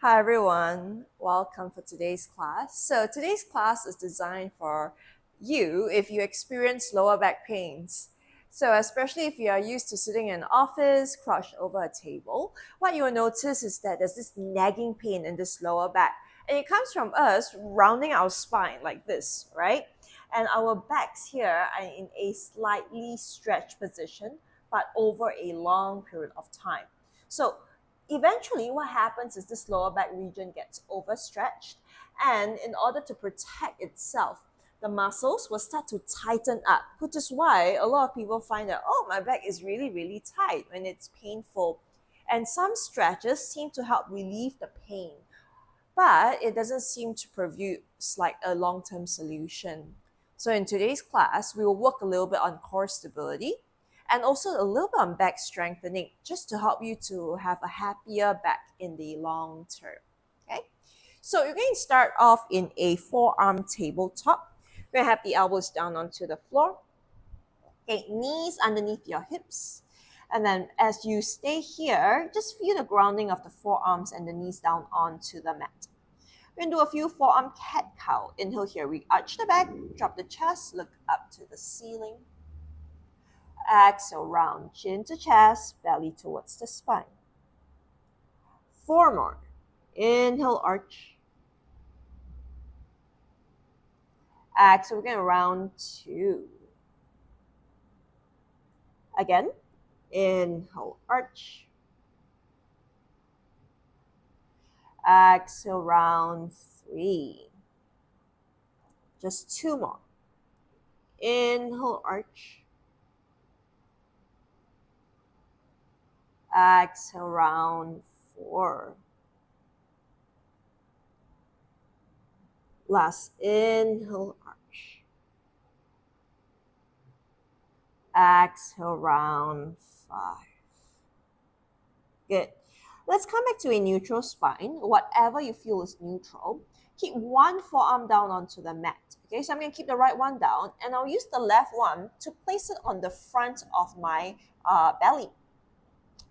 Hi everyone, welcome for today's class. So today's class is designed for you if you experience lower back pains. So especially if you are used to sitting in an office, crouched over a table, what you will notice is that there's this nagging pain in this lower back. And it comes from us rounding our spine like this, right? And our backs here are in a slightly stretched position, but over a long period of time. So eventually what happens is this lower back region gets overstretched, and in order to protect itself, the muscles will start to tighten up, which is why a lot of people find that, oh, my back is really tight when it's painful. And some stretches seem to help relieve the pain, but it doesn't seem to produce like a long-term solution. So in today's class, we will work a little bit on core stability and also a little bit on back strengthening, just to help you to have a happier back in the long term. Okay, so you're going to start off in a forearm tabletop. You're going to have the elbows down onto the floor. Okay, knees underneath your hips. And then as you stay here, just feel the grounding of the forearms and the knees down onto the mat. We're going to do a few forearm cat-cow. Inhale here, we arch the back, drop the chest, look up to the ceiling. Exhale, round, chin to chest, belly towards the spine. 4 more. Inhale, arch. Exhale, we're going to round 2. Again, inhale, arch. Exhale, round 3. Just 2 more. Inhale, arch. Exhale, round 4. Last inhale, arch. Exhale, round 5. Good. Let's come back to a neutral spine. Whatever you feel is neutral. Keep one forearm down onto the mat. Okay, so I'm going to keep the right one down, and I'll use the left one to place it on the front of my belly.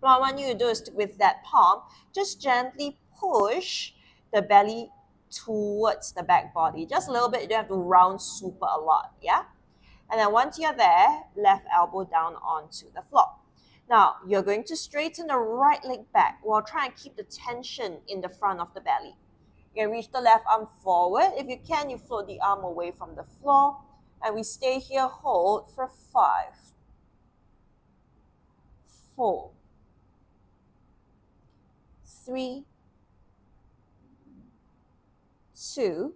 What I want you to do is with that palm, just gently push the belly towards the back body. Just a little bit, you don't have to round super a lot, yeah? And then once you're there, left elbow down onto the floor. Now, you're going to straighten the right leg back while trying to keep the tension in the front of the belly. You can reach the left arm forward. If you can, you float the arm away from the floor. And we stay here, hold for 5, 4, 3, 2,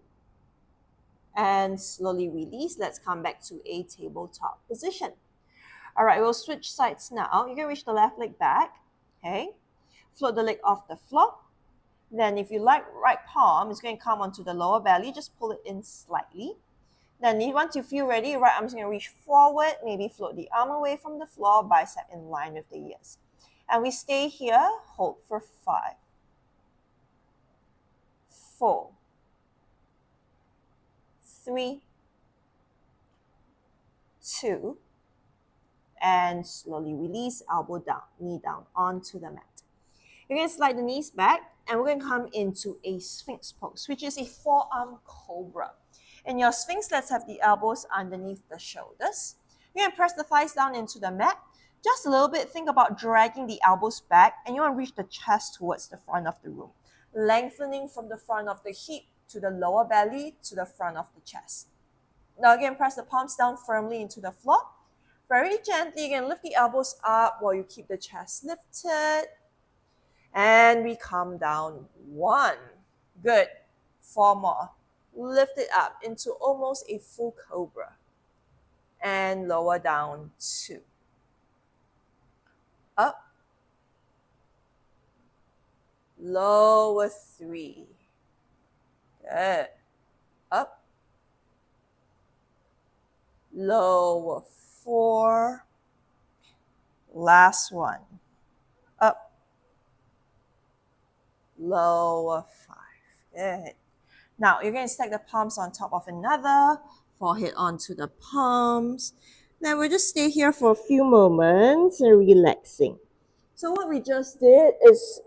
and slowly release. Let's come back to a tabletop position. All right, we'll switch sides now. You can reach the left leg back, okay? Float the leg off the floor. Then if you like, right palm is going to come onto the lower belly. Just pull it in slightly. Then once you feel ready, right arm is going to reach forward. Maybe float the arm away from the floor, bicep in line with the ears. And we stay here, hold for 5, 4, 3, 2, and slowly release, elbow down, knee down onto the mat. You're going to slide the knees back, and we're going to come into a Sphinx Pose, which is a forearm cobra. In your Sphinx, let's have the elbows underneath the shoulders. You're going to press the thighs down into the mat. Just a little bit, think about dragging the elbows back, and you want to reach the chest towards the front of the room. Lengthening from the front of the hip to the lower belly to the front of the chest. Now again, press the palms down firmly into the floor. Very gently, you can lift the elbows up while you keep the chest lifted. And we come down 1. Good. 4 more. Lift it up into almost a full cobra. And lower down 2. Up. Lower 3. Good. Up. Lower 4. Last one. Up. Lower 5. Good. Now you're going to stack the palms on top of another, forehead onto the palms. Then we'll just stay here for a few moments and relaxing. So what we just did is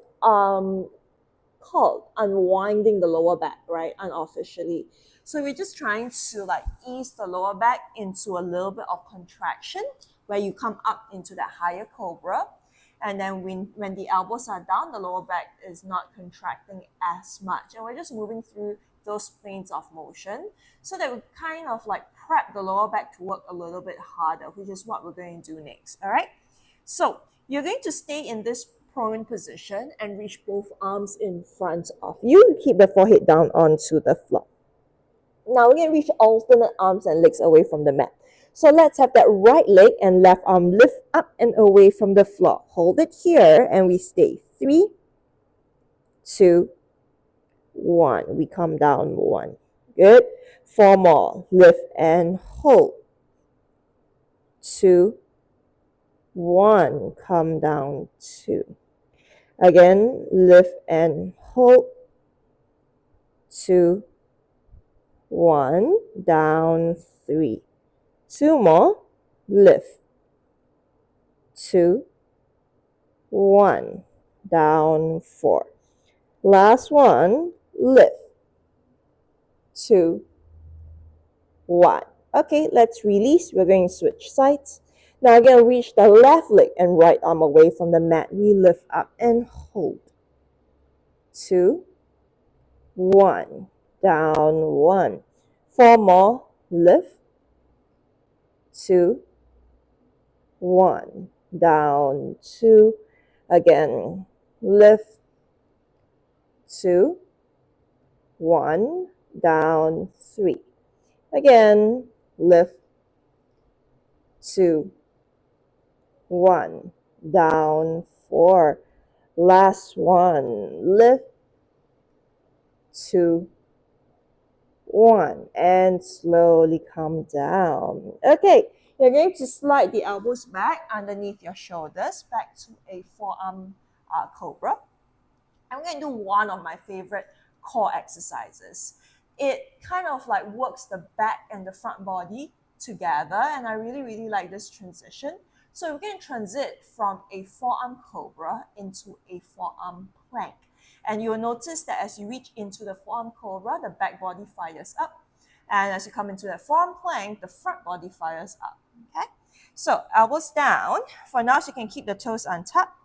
called unwinding the lower back, right? Unofficially. So we're just trying to like ease the lower back into a little bit of contraction where you come up into that higher cobra. And then when the elbows are down, the lower back is not contracting as much. And we're just moving through those planes of motion so that we kind of like prep the lower back to work a little bit harder, which is what we're going to do next. All right. So you're going to stay in this prone position and reach both arms in front of you. Keep the forehead down onto the floor. Now we're going to reach alternate arms and legs away from the mat. So let's have that right leg and left arm lift up and away from the floor. Hold it here and we stay. 3, 2, 1. We come down 1. Good. 4 more. Lift and hold. 2, 1. Come down 2. Again, lift and hold. 2, 1. Down 3. 2 more. Lift. 2, 1. Down 4. Last one. Lift. 2, 1. Okay, let's release. We're going to switch sides. Now again, reach the left leg and right arm away from the mat. We lift up and hold. 2, 1. Down 1. 4 more. Lift. 2, 1. Down 2. Again, lift. 2, 1. Down 3. Again, lift. 2, 1. Down 4. Last one. Lift. 2, 1. And slowly come down. Okay, you're going to slide the elbows back underneath your shoulders, back to a forearm cobra. I'm going to do one of my favorite core exercises. It kind of like works the back and the front body together, and I really, really like this transition. So we're going to transit from a forearm cobra into a forearm plank. And you'll notice that as you reach into the forearm cobra, the back body fires up. And as you come into the forearm plank, the front body fires up. Okay? So elbows down. For now, so you can keep the toes untucked.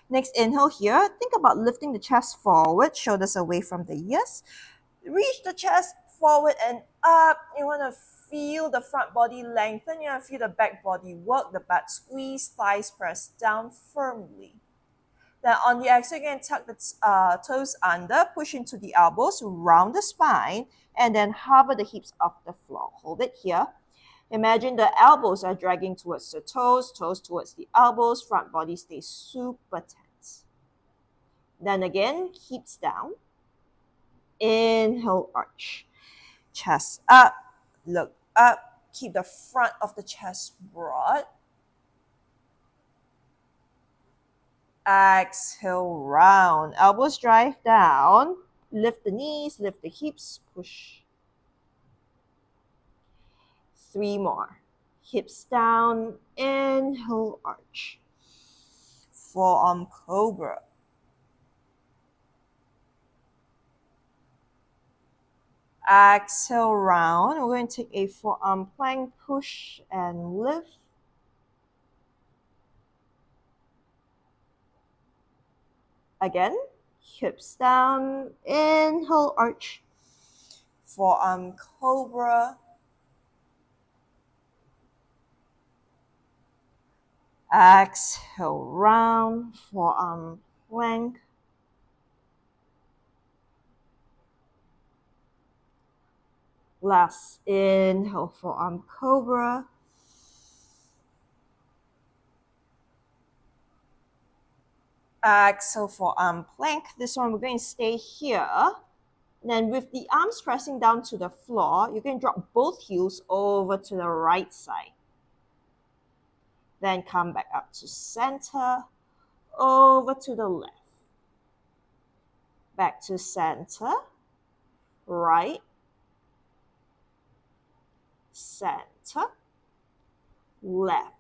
Next, inhale here. Think about lifting the chest forward, shoulders away from the ears. Reach the chest forward and up. You want to feel the front body lengthen. You want to feel the back body work, the butt squeeze, thighs press down firmly. Then on the exhale, you can tuck the toes under, push into the elbows, round the spine, and then hover the hips off the floor. Hold it here. Imagine the elbows are dragging towards the toes, toes towards the elbows, front body stays super tense. Then again, hips down. Inhale, arch. Chest up, look up, keep the front of the chest broad. Exhale, round. Elbows drive down. Lift the knees, lift the hips, push. 3 more. Hips down. Inhale, arch. Forearm Cobra. Exhale, round. We're going to take a forearm plank, push and lift. Again, hips down. Inhale, arch. Forearm Cobra. Exhale, round. Forearm plank. Last inhale, forearm cobra. Exhale, forearm plank. This one we're going to stay here. And then with the arms pressing down to the floor, you can drop both heels over to the right side. Then come back up to center, over to the left. Back to center, right, center, left,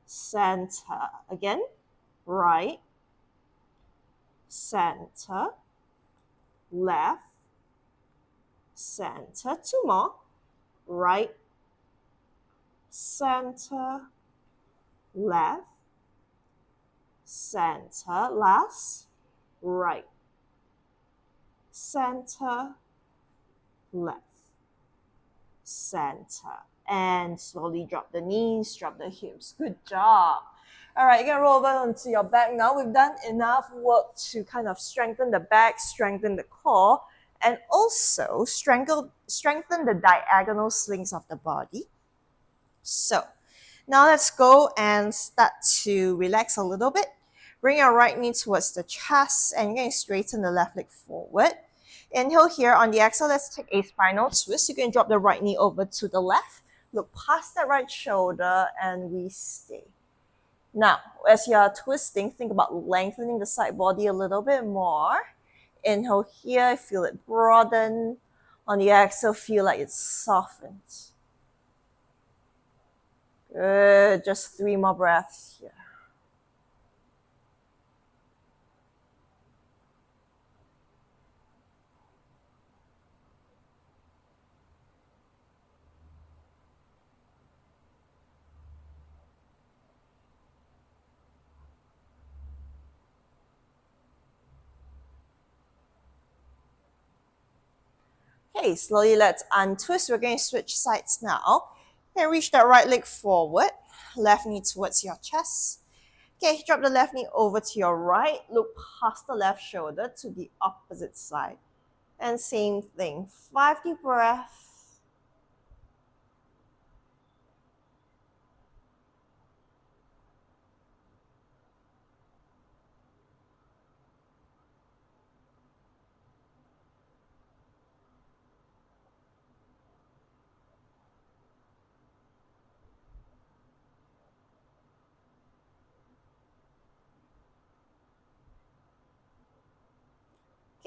center. Again, right, center, left, center, two more, right, center, left, center, last, right, center, left, center, and slowly drop the knees, drop the hips. Good job. All right, you're gonna roll over onto your back now. We've done enough work to kind of strengthen the back, strengthen the core, and also strengthen the diagonal slings of the body. So now let's go and start to relax a little bit. Bring your right knee towards the chest and you're going to straighten the left leg forward. Inhale here on the exhale, let's take a spinal twist. You can drop the right knee over to the left. Look past that right shoulder and we stay. Now, as you are twisting, think about lengthening the side body a little bit more. Inhale here, feel it broaden. On the exhale, feel like it's softened. Good, just 3 more breaths here. Okay, slowly let's untwist. We're going to switch sides now. Okay, reach that right leg forward, left knee towards your chest. Okay, drop the left knee over to your right. Look past the left shoulder to the opposite side. And same thing, 5 deep breaths.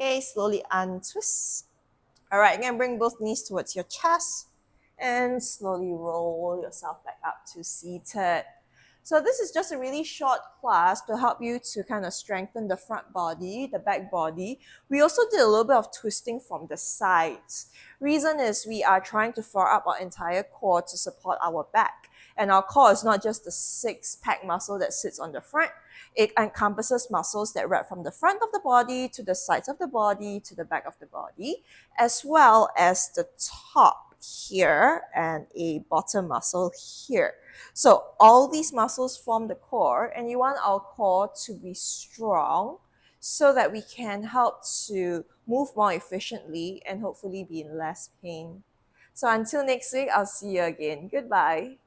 Okay, slowly untwist. All right, you're going to bring both knees towards your chest and slowly roll yourself back up to seated. So this is just a really short class to help you to kind of strengthen the front body, the back body. We also did a little bit of twisting from the sides. Reason is we are trying to fire up our entire core to support our back. And our core is not just the 6-pack muscle that sits on the front. It encompasses muscles that wrap from the front of the body to the sides of the body to the back of the body, as well as the top here and a bottom muscle here. So all these muscles form the core, and you want our core to be strong so that we can help to move more efficiently and hopefully be in less pain. So until next week, I'll see you again. Goodbye.